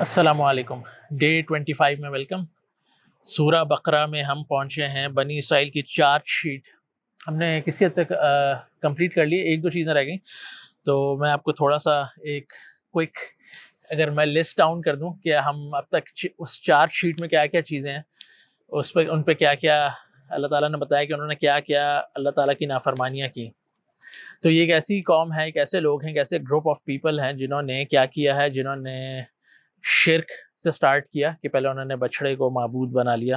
السلام علیکم. ڈے 25 میں ویلکم. سورہ بقرہ میں ہم پہنچے ہیں. بنی اسرائیل کی چارج شیٹ ہم نے کسی حد تک کمپلیٹ کر لی. ایک دو چیزیں رہ گئیں تو میں آپ کو تھوڑا سا ایک کوئک اگر میں لسٹ ڈاؤن کر دوں کہ ہم اب تک اس چارج شیٹ میں کیا کیا چیزیں ہیں, اس پہ ان پہ کیا کیا اللہ تعالیٰ نے بتایا کہ انہوں نے کیا کیا اللہ تعالیٰ کی نافرمانیاں کی. تو یہ ایک ایسی قوم ہے, ایک ایسے لوگ ہیں, ایک ایسے گروپ آف پیپل ہیں جنہوں نے کیا کیا ہے, جنہوں نے شرک سے سٹارٹ کیا کہ پہلے انہوں نے بچڑے کو معبود بنا لیا.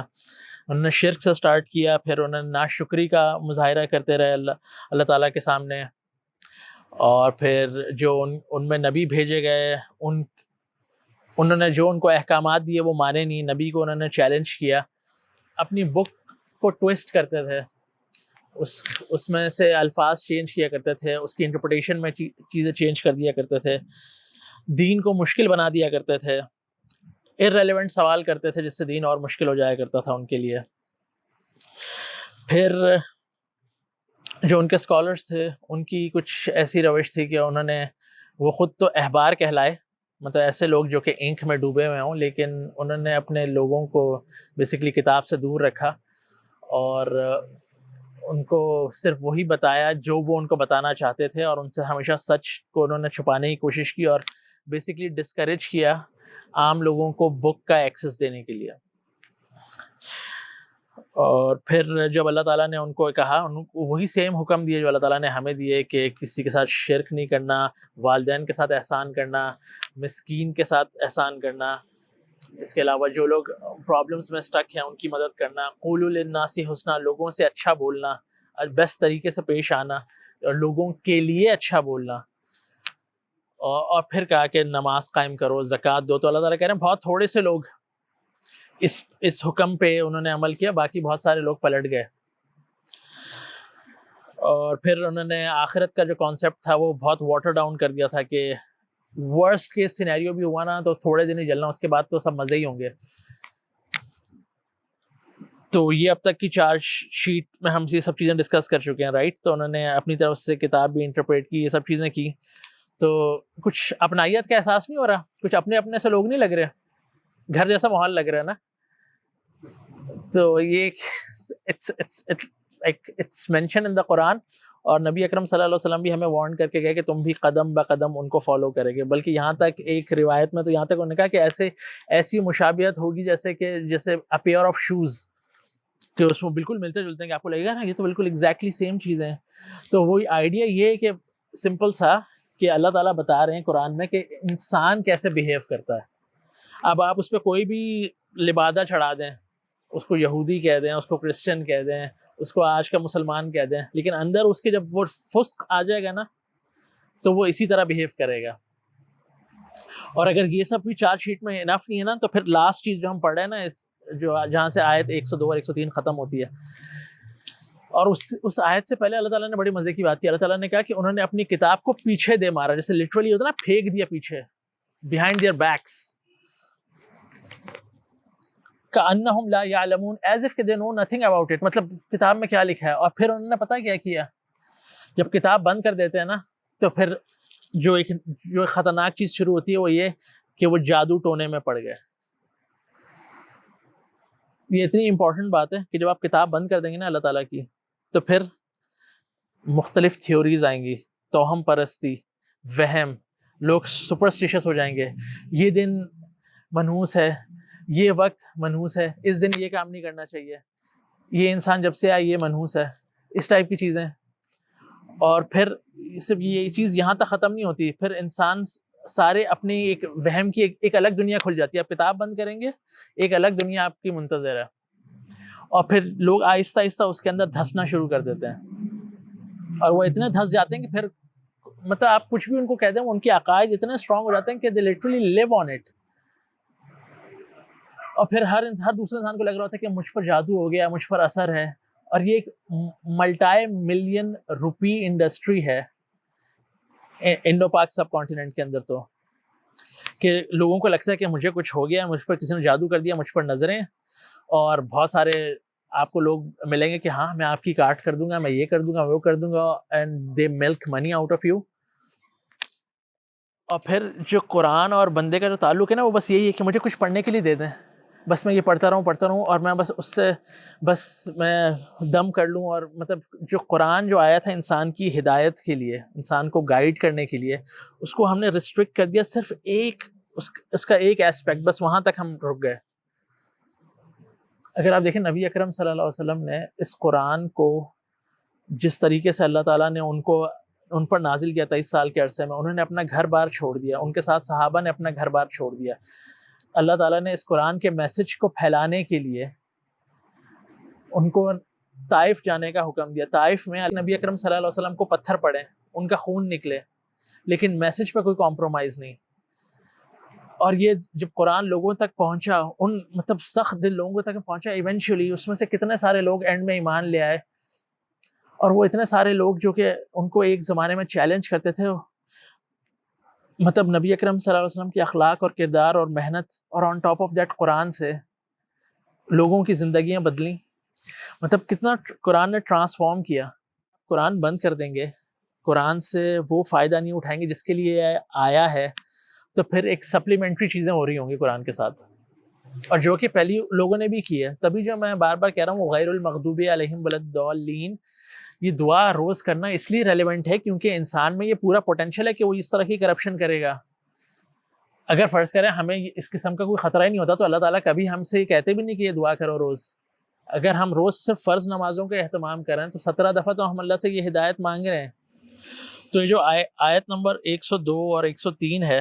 انہوں نے شرک سے سٹارٹ کیا, پھر انہوں نے ناشکری کا مظاہرہ کرتے رہے اللہ تعالیٰ کے سامنے, اور پھر جو ان میں نبی بھیجے گئے انہوں نے جو ان کو احکامات دیے وہ مانے نہیں. نبی کو انہوں نے چیلنج کیا, اپنی بک کو ٹویسٹ کرتے تھے, اس میں سے الفاظ چینج کیا کرتے تھے, اس کی انٹرپریٹیشن میں چیزیں چینج کر دیا کرتے تھے, دین کو مشکل بنا دیا کرتے تھے, ارریلیونٹ سوال کرتے تھے جس سے دین اور مشکل ہو جایا کرتا تھا ان کے لیے. پھر جو ان کے اسکالرس تھے ان کی کچھ ایسی روش تھی کہ انہوں نے, وہ خود تو احبار کہلائے, مطلب ایسے لوگ جو کہ انک میں ڈوبے ہوئے ہوں, لیکن انہوں نے اپنے لوگوں کو بیسکلی کتاب سے دور رکھا اور ان کو صرف وہی بتایا جو وہ ان کو بتانا چاہتے تھے, اور ان سے ہمیشہ سچ کو انہوں نے چھپانے کی کوشش کی اور بیسکلی ڈسکریج کیا عام لوگوں کو بک کا ایکسس دینے کے لیے. اور پھر جب اللہ تعالیٰ نے ان کو کہا, ان کو وہی سیم حکم دیے جو اللہ تعالیٰ نے ہمیں دیے کہ کسی کے ساتھ شرک نہیں کرنا, والدین کے ساتھ احسان کرنا, مسکین کے ساتھ احسان کرنا, اس کے علاوہ جو لوگ پرابلمس میں سٹک ہیں ان کی مدد کرنا, قولوا للناس حسنا, لوگوں سے اچھا بولنا, بیسٹ طریقے سے پیش آنا, اور لوگوں کے لیے اچھا بولنا, اور پھر کہا کہ نماز قائم کرو, زکوٰۃ دو. تو اللہ تعالیٰ کہہ رہے ہیں بہت تھوڑے سے لوگ اس حکم پہ انہوں نے عمل کیا, باقی بہت سارے لوگ پلٹ گئے. اور پھر انہوں نے آخرت کا جو کانسیپٹ تھا وہ بہت واٹر ڈاؤن کر دیا تھا کہ ورسٹ کیس سینیریو بھی ہوا نا تو تھوڑے دن ہی جلنا, اس کے بعد تو سب مزے ہی ہوں گے. تو یہ اب تک کی چارج شیٹ میں ہم یہ سب چیزیں ڈسکس کر چکے ہیں, رائٹ. تو انہوں نے اپنی طرف سے کتاب بھی انٹرپریٹ کی, یہ سب چیزیں کی. تو کچھ اپنائیت کا احساس نہیں ہو رہا, کچھ اپنے سے لوگ نہیں لگ رہے, گھر جیسا ماحول لگ رہا ہے نا. تو یہ اٹس مینشن ان دا قرآن, اور نبی اکرم صلی اللہ علیہ وسلم بھی ہمیں وارن کر کے گئے کہ تم بھی قدم بقدم ان کو فالو کرے گے. بلکہ یہاں تک ایک روایت میں تو یہاں تک انہوں نے کہا کہ ایسی مشابہت ہوگی جیسے a pair of shoes, کہ اس میں بالکل ملتے جلتے ہیں کہ آپ کو لگے گا نا یہ تو بالکل ایگزیکٹلی سیم چیزیں ہیں. تو وہی آئیڈیا یہ ہے کہ سمپل سا کہ اللہ تعالیٰ بتا رہے ہیں قرآن میں کہ انسان کیسے بیہیو کرتا ہے. اب آپ اس پہ کوئی بھی لبادہ چڑھا دیں, اس کو یہودی کہہ دیں, اس کو کرسچن کہہ دیں, اس کو آج کا مسلمان کہہ دیں, لیکن اندر اس کے جب وہ فسق آ جائے گا نا تو وہ اسی طرح بیہیو کرے گا. اور اگر یہ سب بھی چارج شیٹ میں انف نہیں ہے نا, تو پھر لاسٹ چیز جو ہم پڑھ رہے ہیں نا, جو جہاں سے آیت 102 اور 103 ختم ہوتی ہے, اور اس آیت سے پہلے اللہ تعالیٰ نے بڑی مزے کی بات کی. اللہ تعالیٰ نے کہا کہ انہوں نے اپنی کتاب کو پیچھے دے مارا, جیسے لٹرلی ہوتا ہے نا, پھینک دیا پیچھے, behind their backs, کأنہم law یعلمون, as if they know nothing about it, مطلب کتاب میں کیا لکھا ہے. اور پھر انہوں نے پتہ کیا کیا, جب کتاب بند کر دیتے ہیں نا تو پھر جو ایک خطرناک چیز شروع ہوتی ہے وہ یہ کہ وہ جادو ٹونے میں پڑ گئے. یہ اتنی امپورٹنٹ بات ہے کہ جب آپ کتاب بند کر دیں گے نا اللہ تعالیٰ کی, تو پھر مختلف تھیوریز آئیں گی, توہم پرستی, وہم, لوگ سپرسٹیشس ہو جائیں گے. یہ دن منحوس ہے, یہ وقت منحوس ہے, اس دن یہ کام نہیں کرنا چاہیے, یہ انسان جب سے آیا یہ منحوس ہے, اس ٹائپ کی چیزیں. اور پھر صرف یہ چیز یہاں تک ختم نہیں ہوتی, پھر انسان سارے اپنی ایک وہم کی ایک الگ دنیا کھل جاتی ہے. آپ کتاب بند کریں گے, ایک الگ دنیا آپ کی منتظر ہے, اور پھر لوگ آہستہ آہستہ اس کے اندر دھسنا شروع کر دیتے ہیں, اور وہ اتنے دھس جاتے ہیں کہ پھر مطلب آپ کچھ بھی ان کو کہہ دیں, ان کے عقائد اتنے اسٹرانگ ہو جاتے ہیں کہ they literally live on it. اور پھر ہر دوسرے انسان کو لگ رہا ہوتا ہے کہ مجھ پر جادو ہو گیا, مجھ پر اثر ہے. اور یہ ایک ملٹائی ملین روپی انڈسٹری ہے انڈو پاک سب کانٹیننٹ کے اندر, تو کہ لوگوں کو لگتا ہے کہ مجھے کچھ ہو گیا, مجھ پر کسی نے جادو کر دیا, مجھ پر نظریں. اور بہت سارے آپ کو لوگ ملیں گے کہ ہاں میں آپ کی کاٹ کر دوں گا, میں یہ کر دوں گا, وہ کر دوں گا, and they milk money out of you. اور پھر جو قرآن اور بندے کا جو تعلق ہے نا وہ بس یہی ہے کہ مجھے کچھ پڑھنے کے لیے دے دیں، بس میں یہ پڑھتا رہوں اور میں بس اس سے بس میں دم کر لوں. اور مطلب جو قرآن جو آیا تھا انسان کی ہدایت کے لیے، انسان کو گائیڈ کرنے کے لیے، اس کو ہم نے ریسٹرکٹ کر دیا صرف ایک اس کا ایک ایسپیکٹ، بس وہاں تک ہم رک گئے. اگر آپ دیکھیں نبی اکرم صلی اللہ علیہ وسلم نے اس قرآن کو جس طریقے سے اللہ تعالیٰ نے ان پر نازل کیا 23 سال کے عرصے میں، انہوں نے اپنا گھر بار چھوڑ دیا، ان کے ساتھ صحابہ نے اپنا گھر بار چھوڑ دیا. اللہ تعالیٰ نے اس قرآن کے میسج کو پھیلانے کے لیے ان کو طائف جانے کا حکم دیا. طائف میں نبی اکرم صلی اللہ علیہ وسلم کو پتھر پڑے، ان کا خون نکلے، لیکن میسج پہ کوئی کمپرومائز نہیں. اور یہ جب قرآن لوگوں تک پہنچا، ان مطلب سخت دل لوگوں تک پہنچا، ایونچولی اس میں سے کتنے سارے لوگ اینڈ میں ایمان لے آئے. اور وہ اتنے سارے لوگ جو کہ ان کو ایک زمانے میں چیلنج کرتے تھے، مطلب نبی اکرم صلی اللہ علیہ وسلم کے اخلاق اور کردار اور محنت اور آن ٹاپ آف دیٹ قرآن سے لوگوں کی زندگیاں بدلیں. مطلب کتنا قرآن نے ٹرانسفارم کیا. قرآن بند کر دیں گے، قرآن سے وہ فائدہ نہیں اٹھائیں گے جس کے لیے آیا ہے، تو پھر ایک سپلیمنٹری چیزیں ہو رہی ہوں گی قرآن کے ساتھ، اور جو کہ پہلی لوگوں نے بھی کی ہے. تبھی جو میں بار بار کہہ رہا ہوں غیر المغضوب علیہم ولا الضالین، یہ دعا روز کرنا اس لیے ریلیونٹ ہے کیونکہ انسان میں یہ پورا پوٹینشیل ہے کہ وہ اس طرح کی کرپشن کرے گا. اگر فرض کریں ہمیں اس قسم کا کوئی خطرہ ہی نہیں ہوتا تو اللہ تعالیٰ کبھی ہم سے کہتے بھی نہیں کہ یہ دعا کرو روز. اگر ہم روز صرف فرض نمازوں کا اہتمام کریں تو 17 دفعہ تو ہم اللہ سے یہ ہدایت مانگ رہے ہیں. تو یہ جو آیت نمبر 102 اور 103 ہے،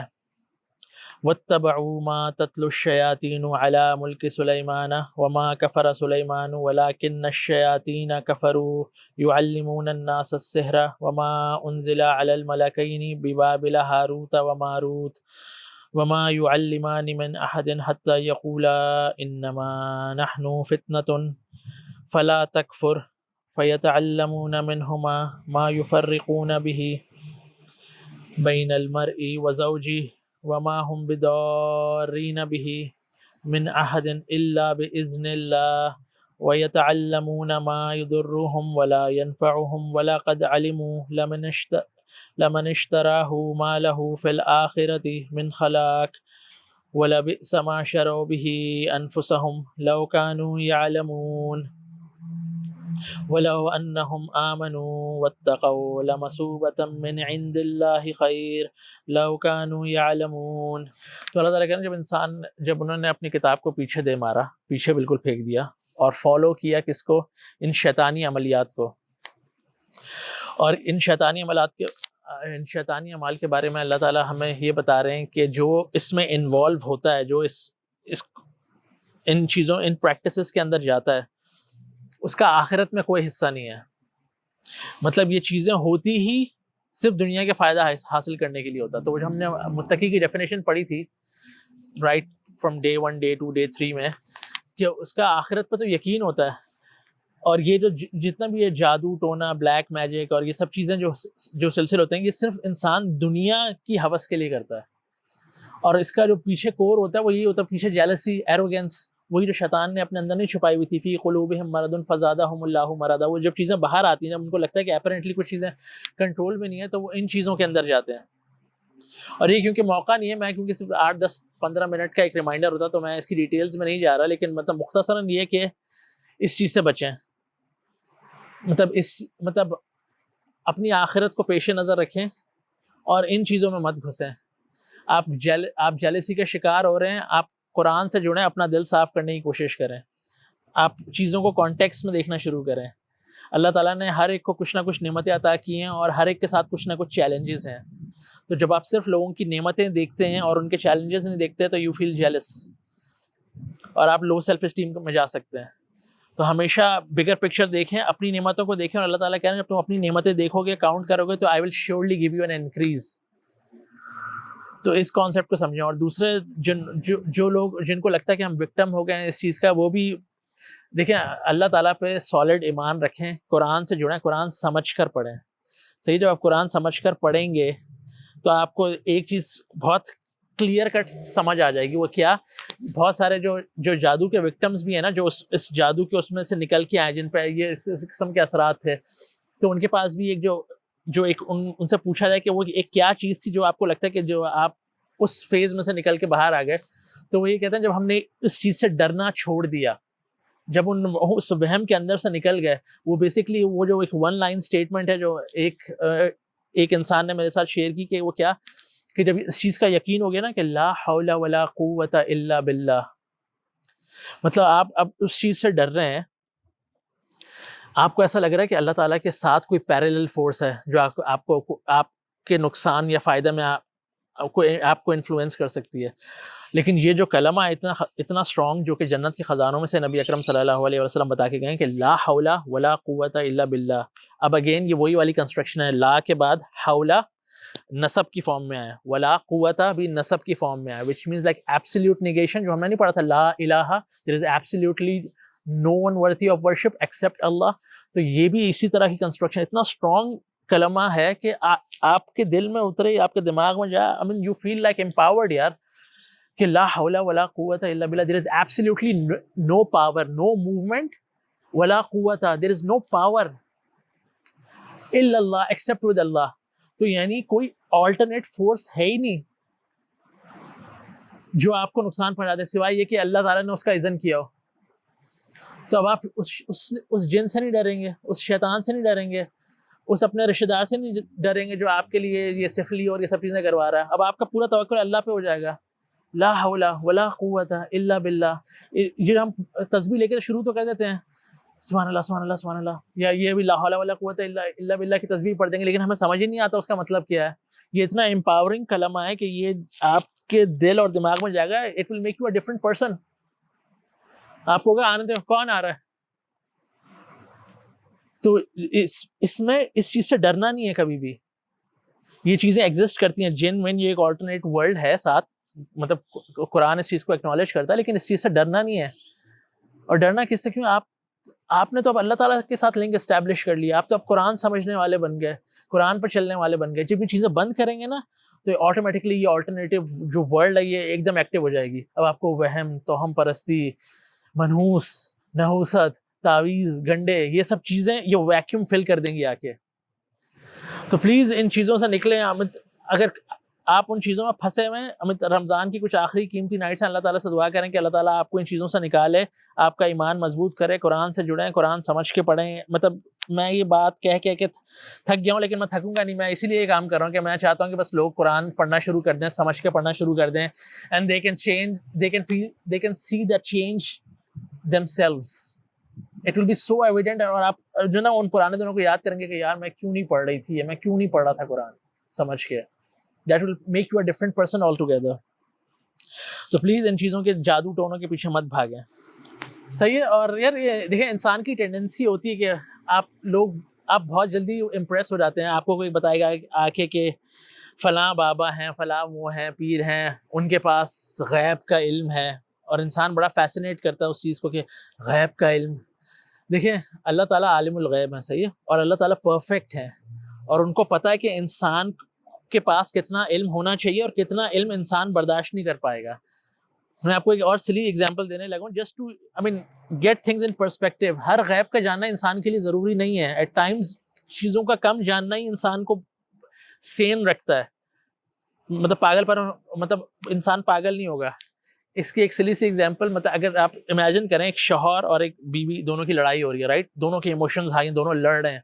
وَاتَّبَعُوا مَا تَتْلُو الشَّيَاطِينُ عَلَى مُلْكِ سُلَيْمَانَ وَمَا كَفَرَ سُلَيْمَانُ وَلَكِنَّ الشَّيَاطِينَ كَفَرُوا يُعَلِّمُونَ النَّاسَ السِّحْرَ وَمَا أُنزِلَ عَلَى الْمَلَكَيْنِ بِبَابِلَ هَارُوتَ وَمَارُوتَ وَمَا يُعَلِّمَانِ مِنْ أَحَدٍ حَتَّى يَقُولَا إِنَّمَا نَحْنُ فِتْنَةٌ فَلَا تَكْفُرْ فَيَتَعَلَّمُونَ مِنْهُمَا مَا يُفَرِّقُونَ بِهِ بَيْنَ الْمَرْءِ وَزَوْجِهِ وما هم بضارين به من أحد إلا بإذن الله ويتعلمون ما يضرهم ولا ينفعهم ولقد علموا لمن اشتراه ما له في الآخرة من خلاق ولبئس ما شروا به أنفسهم لو كانوا يعلمون وَلَوْ أَنَّهُمْ آمَنُوا وَاتَّقَوْا لَمَثُوبَةً مِّنْ عِندِ اللَّهِ خَيْرٌ لَوْ كَانُوا يَعْلَمُونَ. تو اللہ تعالیٰ کہتے ہیں جب انہوں نے اپنی کتاب کو پیچھے دے مارا، پیچھے بالکل پھینک دیا اور فالو کیا کس کو؟ ان شیطانی عملیات کو. اور ان شیطانی عمال کے بارے میں اللہ تعالیٰ ہمیں یہ بتا رہے ہیں کہ جو اس میں انوالو ہوتا ہے، جو ان چیزوں ان پریکٹسز کے اندر جاتا ہے، اس کا آخرت میں کوئی حصہ نہیں ہے. مطلب یہ چیزیں ہوتی ہی صرف دنیا کے فائدہ حاصل کرنے کے لیے ہوتا. تو جو ہم نے متقی کی ڈیفینیشن پڑھی تھی right from day 1 day 2 day 3 میں، کہ اس کا آخرت پہ تو یقین ہوتا ہے. اور یہ جو جتنا بھی یہ جادو ٹونا بلیک میجک اور یہ سب چیزیں جو سلسلے ہوتے ہیں، یہ صرف انسان دنیا کی ہوس کے لیے کرتا ہے. اور اس کا جو پیچھے کور ہوتا ہے وہ یہی ہوتا ہے، پیچھے جیلسی، ایروگینس، وہی جو شیطان نے اپنے اندر نہیں چھپائی ہوئی تھی، فی قلوبہم مرض فزادہم اللہ مرضا. وہ جب چیزیں باہر آتی ہیں، جب ان کو لگتا ہے کہ اپیرنٹلی کچھ چیزیں کنٹرول میں نہیں ہے، تو وہ ان چیزوں کے اندر جاتے ہیں. اور یہ کیونکہ موقع نہیں ہے، میں کیونکہ صرف 8 10 15 منٹ کا ایک ریمائنڈر ہوتا تو میں اس کی ڈیٹیلز میں نہیں جا رہا، لیکن مطلب مختصراً یہ کہ اس چیز سے بچیں. مطلب اپنی آخرت کو پیش نظر رکھیں اور ان چیزوں میں مت گھسیں. آپ جیلسی کا شکار ہو رہے ہیں، آپ قرآن سے جڑیں، اپنا دل صاف کرنے کی کوشش کریں، آپ چیزوں کو کانٹیکسٹ میں دیکھنا شروع کریں. اللہ تعالیٰ نے ہر ایک کو کچھ نہ کچھ نعمتیں عطا کی ہیں اور ہر ایک کے ساتھ کچھ نہ کچھ چیلنجز ہیں. تو جب آپ صرف لوگوں کی نعمتیں دیکھتے ہیں اور ان کے چیلنجز نہیں دیکھتے تو یو فیل جیلس اور آپ لو سیلف اسٹیم میں جا سکتے ہیں. تو ہمیشہ بگر پکچر دیکھیں، اپنی نعمتوں کو دیکھیں، اور اللہ تعالیٰ کہہ رہے ہیں جب تم اپنی نعمتیں دیکھو گے، کاؤنٹ کرو گے، تو I will surely give you an increase. تو اس کانسیپٹ کو سمجھیں. اور دوسرے جو لوگ جن کو لگتا ہے کہ ہم وکٹم ہو گئے ہیں اس چیز کا، وہ بھی دیکھیں اللہ تعالیٰ پہ سالڈ ایمان رکھیں، قرآن سے جڑیں، قرآن سمجھ کر پڑھیں. صحیح، جب آپ قرآن سمجھ کر پڑھیں گے تو آپ کو ایک چیز بہت کلیئر کٹ سمجھ آ جائے گی. وہ کیا؟ بہت سارے جو جادو کے وکٹمز بھی ہیں نا، جو اس جادو کے اس میں سے نکل کے آئے، جن پہ یہ اس قسم کے اثرات تھے، تو ان کے پاس بھی ایک جو جو ایک ان سے پوچھا جائے کہ وہ ایک کیا چیز تھی جو آپ کو لگتا ہے کہ جو آپ اس فیز میں سے نکل کے باہر آ گئے, تو وہ یہ کہتے ہیں جب ہم نے اس چیز سے ڈرنا چھوڑ دیا, جب اس وہم کے اندر سے نکل گئے. وہ بیسکلی وہ جو ایک ون لائن اسٹیٹمنٹ ہے جو ایک انسان نے میرے ساتھ شیئر کی, کہ وہ کیا, کہ جب اس چیز کا یقین ہو گیا نا کہ لا حول ولا قوت الا باللہ, مطلب آپ اب اس چیز سے ڈر رہے ہیں, آپ کو ایسا لگ رہا ہے کہ اللہ تعالیٰ کے ساتھ کوئی پیرالل فورس ہے جو آپ کے نقصان یا فائدہ میں آپ کو انفلوئنس کر سکتی ہے. لیکن یہ جو کلمہ ہے اتنا اسٹرانگ, جو کہ جنت کے خزانوں میں سے نبی اکرم صلی اللہ علیہ وسلم بتا کے گئے کہ لا حول ولا قوت الا باللہ. اب اگین یہ وہی والی کنسٹرکشن ہے, لا کے بعد حولا نصب کی فارم میں آیا, ولا قوت بھی نصب کی فارم میں آیا, which means like absolute negation, جو ہم نے نہیں پڑھا تھا لا الہ, there is absolutely no one worthy of worship except Allah. تو یہ بھی اسی طرح کی کنسٹرکشن, اتنا اسٹرانگ کلمہ ہے کہ آپ کے دل میں اترے, آپ کے دماغ میں جائے, I mean you feel like empowered یار, کہ لا حول ولا قوت الا باللہ, there is absolutely no power, no movement, ولا قوت, there is no power الا اللہ except with Allah. تو یعنی کوئی آلٹرنیٹ فورس ہے ہی نہیں جو آپ کو نقصان پہنچا دے سوائے یہ کہ اللہ تعالیٰ نے اس کا اذن کیا ہو. تو اب آپ اس جن سے نہیں ڈریں گے, اس شیطان سے نہیں ڈریں گے, اس اپنے رشتہ دار سے نہیں ڈریں گے جو آپ کے لیے یہ سفلی اور یہ سب چیزیں کروا رہا ہے. اب آپ کا پورا توکل اللہ پہ ہو جائے گا, لا حول ولا قوت الا باللہ. یہ ہم تسبیح لے کے شروع تو کر دیتے ہیں, سبحان اللہ سبحان اللہ سبحان اللہ, یا یہ بھی لا حول ولا قوت الا باللہ کی تسبیح پڑھ دیں گے, لیکن ہمیں سمجھ ہی نہیں آتا اس کا مطلب کیا ہے. یہ اتنا امپاورنگ کلمہ ہے کہ یہ آپ کے دل اور دماغ میں جائے گا, it will make you a different person. آپ کو آنے دیں, کون آ رہا ہے. تو اس میں اس چیز سے ڈرنا نہیں ہے کبھی بھی. یہ چیزیں ایگزسٹ کرتی ہیں, جن یہ ایک آلٹرنیٹ ورلڈ ہے ساتھ, مطلب قرآن اس چیز کو ایکنالج کرتا ہے, لیکن اس چیز سے ڈرنا نہیں ہے. اور ڈرنا کس سے, کیوں, آپ نے تو اب اللہ تعالیٰ کے ساتھ لنک اسٹیبلش کر لیا, آپ تو اب قرآن سمجھنے والے بن گئے, قرآن پر چلنے والے بن گئے. جب یہ چیزیں بند کریں گے نا تو آٹومیٹکلی یہ آلٹرنیٹیو جو ورلڈ ہے یہ ایک دم ایکٹیو ہو جائے گی. اب آپ کو وہم, توہم پرستی, منحوس, نحوست, تعویذ, گنڈے, یہ سب چیزیں یہ ویکیوم فل کر دیں گی آ کے. تو پلیز ان چیزوں سے نکلیں. اگر آپ ان چیزوں میں پھنسے ہوئے ہیں, رمضان کی کچھ آخری قیمتی نائٹس ہیں, اللہ تعالیٰ سے دعا کریں کہ اللہ تعالیٰ آپ کو ان چیزوں سے نکالے, آپ کا ایمان مضبوط کرے, قرآن سے جڑیں, قرآن سمجھ کے پڑھیں. مطلب میں یہ بات کہہ کے تھک گیا ہوں, لیکن میں تھکوں گا نہیں. میں اسی لیے یہ کام کر رہا ہوں کہ میں چاہتا ہوں کہ بس لوگ قرآن پڑھنا شروع کر دیں, سمجھ کے پڑھنا شروع کر دیں, and they can see the change themselves. It will be so evident. اور آپ جو نا ان پرانے دنوں کو یاد کریں گے کہ یار میں کیوں نہیں پڑھ رہی تھی, میں کیوں نہیں پڑھ رہا تھا قرآن سمجھ کے. That will make you a different person altogether. تو پلیز ان چیزوں کے جادو ٹونوں کے پیچھے مت بھاگیں, صحیح ہے. اور یار یہ دیکھیں, انسان کی ٹینڈنسی ہوتی ہے کہ آپ بہت جلدی امپریس ہو جاتے ہیں. آپ کو کوئی بتائے گا آ کے فلاں بابا ہیں, فلاں وہ ہیں, پیر ہیں, ان کے پاس غیب کا علم ہے, اور انسان بڑا فیسینیٹ کرتا ہے اس چیز کو کہ غیب کا علم. دیکھیں اللہ تعالیٰ عالم الغیب ہے, صحیح ہے, اور اللہ تعالیٰ پرفیکٹ ہے, اور ان کو پتہ ہے کہ انسان کے پاس کتنا علم ہونا چاہیے اور کتنا علم انسان برداشت نہیں کر پائے گا. میں آپ کو ایک اور سلی ایگزامپل دینے لگا ہوں, just to get things in perspective. ہر غیب کا جاننا انسان کے لیے ضروری نہیں ہے. ایٹ ٹائمز چیزوں کا کم جاننا ہی انسان کو سین رکھتا ہے, مطلب پاگل پر, مطلب انسان پاگل نہیں ہوگا. اس کی ایک سلی سی ایگزامپل, مطلب اگر آپ امیجن کریں ایک شوہر اور ایک بیوی, دونوں کی لڑائی ہو رہی ہے, رائٹ, دونوں کے ایموشنز ہائی ہیں, دونوں لڑ رہے ہیں.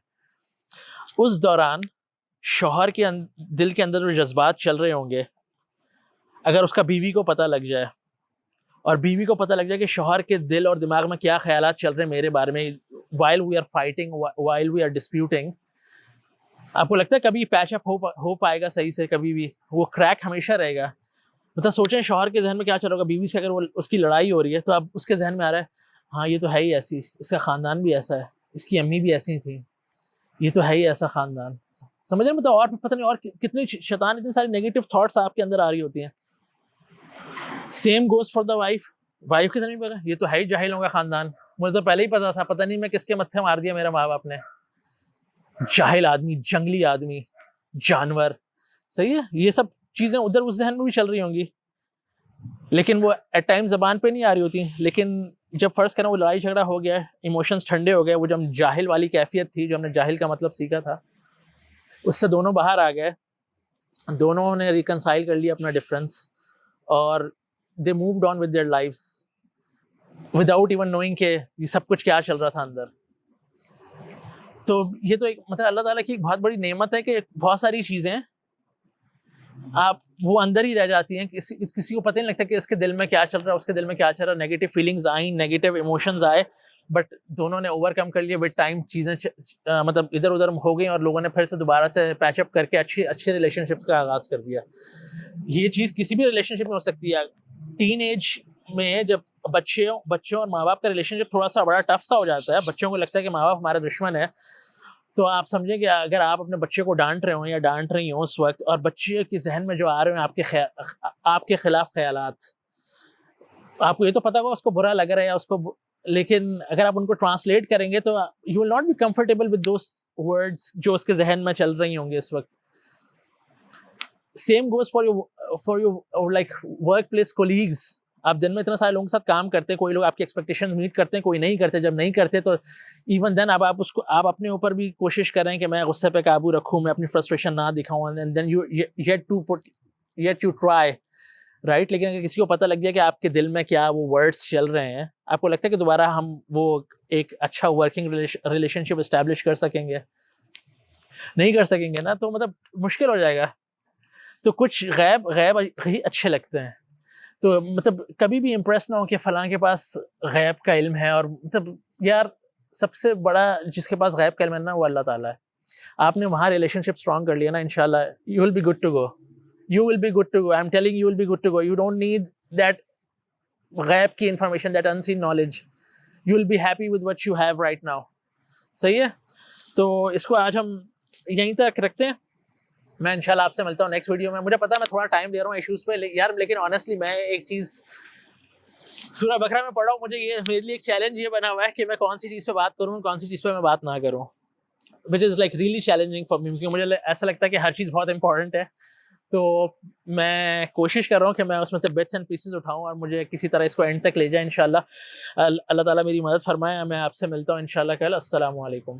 اس دوران شوہر کے دل کے اندر جو جذبات چل رہے ہوں گے, اگر اس کا بیوی کو پتہ لگ جائے, اور بیوی کو پتہ لگ جائے کہ شوہر کے دل اور دماغ میں کیا خیالات چل رہے ہیں میرے بارے میں, while we are fighting, while we are disputing, آپ کو لگتا ہے کبھی پیچ اپ ہو پائے گا صحیح سے؟ کبھی بھی وہ کریک ہمیشہ رہے گا. مطلب سوچیں شوہر کے ذہن میں کیا چل رہا ہوگا بیوی سے, اگر وہ اس کی لڑائی ہو رہی ہے تو اب اس کے ذہن میں آ رہا ہے ہاں یہ تو ہے ہی ایسی, اس کا خاندان بھی ایسا ہے, اس کی امی بھی ایسی تھیں, یہ تو ہے ہی ایسا خاندان. سمجھ رہے ہیں؟ مطلب اور پتہ نہیں اور کتنی شیطان, اتنی ساری نیگیٹو تھاٹس آپ کے اندر آ رہی ہوتی ہیں. Same goes for the wife کے ذہن میں پتا یہ تو ہے ہی جاہلوں کا خاندان, مجھے تو پہلے ہی پتا تھا, پتہ نہیں میں کس کے متھے مار دیا میرے ماں باپ نے, جاہل آدمی, جنگلی آدمی, جانور. صحیح ہے, یہ سب چیزیں ادھر اس ذہن میں بھی چل رہی ہوں گی, لیکن وہ ایٹ ٹائم زبان پہ نہیں آ رہی ہوتی. لیکن جب فرض کریں وہ لڑائی جھگڑا ہو گیا, ایموشنز ٹھنڈے ہو گئے, وہ جو ہم جاہل والی کیفیت تھی, جو ہم نے جاہل کا مطلب سیکھا تھا, اس سے دونوں باہر آ گئے, دونوں نے ریکنسائل کر لیا اپنا ڈفرینس, اور دے moved on with their lives without even knowing کہ یہ سب کچھ کیا چل رہا تھا اندر. تو یہ تو ایک مطلب اللہ تعالیٰ کی ایک بہت بڑی نعمت ہے کہ بہت ساری چیزیں آپ وہ اندر ہی رہ جاتی ہیں, کسی کو پتہ نہیں لگتا کہ اس کے دل میں کیا چل رہا ہے, اس کے دل میں کیا چل رہا ہے. نیگیٹو فیلنگز آئیں, نیگیٹو ایموشنز آئے, بٹ دونوں نے اوور کم کر لیے ود ٹائم. چیزیں مطلب ادھر ادھر ہو گئیں اور لوگوں نے پھر سے دوبارہ سے پیچ اپ کر کے اچھے ریلیشن شپ کا آغاز کر دیا. یہ چیز کسی بھی ریلیشن شپ میں ہو سکتی ہے. ٹین ایج میں جب بچوں اور ماں باپ کا ریلیشن شپ تھوڑا سا بڑا ٹف سا ہو جاتا ہے, بچوں کو لگتا ہے کہ ماں باپ ہمارا دشمن ہے, تو آپ سمجھیں کہ اگر آپ اپنے بچے کو ڈانٹ رہے ہوں یا ڈانٹ رہی ہوں اس وقت, اور بچے کے ذہن میں جو آ رہے ہیں آپ کے خلاف خیالات, آپ کو یہ تو پتہ ہوگا اس کو برا لگ رہا ہے یا اس کو, لیکن اگر آپ ان کو ٹرانسلیٹ کریں گے تو you will not be comfortable with those words جو اس کے ذہن میں چل رہی ہوں گے اس وقت. Same goes for your like work place colleagues. آپ دن میں اتنے سارے لوگوں کے ساتھ کام کرتے ہیں, کوئی لوگ آپ کی ایکسپیکٹیشن میٹ کرتے ہیں, کوئی نہیں کرتے. جب نہیں کرتے تو ایون دین آپ اپنے اوپر بھی کوشش کریں کہ میں غصے پہ قابو رکھوں, میں اپنی فرسٹریشن نہ دکھاؤں, and then you try right. لیکن اگر کسی کو پتہ لگ گیا کہ آپ کے دل میں کیا وہ ورڈس چل رہے ہیں, آپ کو لگتا ہے کہ دوبارہ ہم وہ ایک اچھا ورکنگ ریلیشن شپ اسٹیبلش کر سکیں گے؟ نہیں کر سکیں گے نا, تو مطلب مشکل ہو جائے گا. تو کچھ غیب ہی اچھے لگتے ہیں. تو مطلب کبھی بھی امپریس نہ ہو کہ فلاں کے پاس غیب کا علم ہے, اور مطلب یار سب سے بڑا جس کے پاس غیب کا علم ہے نا وہ اللہ تعالیٰ ہے. آپ نے وہاں ریلیشن شپ اسٹرانگ کر لیا نا, انشاءاللہ you will be good to go. You will be good to go. I'm telling you, you will be good to go. You don't need that غیب کی information, that unseen knowledge. You will be happy with what you have right now. صحیح ہے. تو اس کو آج ہم یہیں تک رکھتے ہیں. میں انشاءاللہ آپ سے ملتا ہوں نیکسٹ ویڈیو میں. مجھے پتا ہے میں تھوڑا ٹائم دے رہا ہوں ایشوز پہ یار, لیکن آنیسٹلی میں ایک چیز سورہ بقرہ میں پڑھ رہا ہوں, مجھے یہ میرے لیے ایک چیلنج یہ بنا ہوا ہے کہ میں کون سی چیز پہ بات کروں, کون سی چیز پہ میں بات نہ کروں, which is like really challenging for me, کیونکہ مجھے ایسا لگتا ہے کہ ہر چیز بہت امپورٹنٹ ہے. تو میں کوشش کر رہا ہوں کہ میں اس میں سے بٹس اینڈ پیسز اٹھاؤں اور مجھے کسی طرح اس کو اینڈ تک لے جائے انشاءاللہ. اللہ تعالیٰ میری مدد فرمائے. میں آپ سے ملتا ہوں انشاءاللہ کل. السلام علیکم.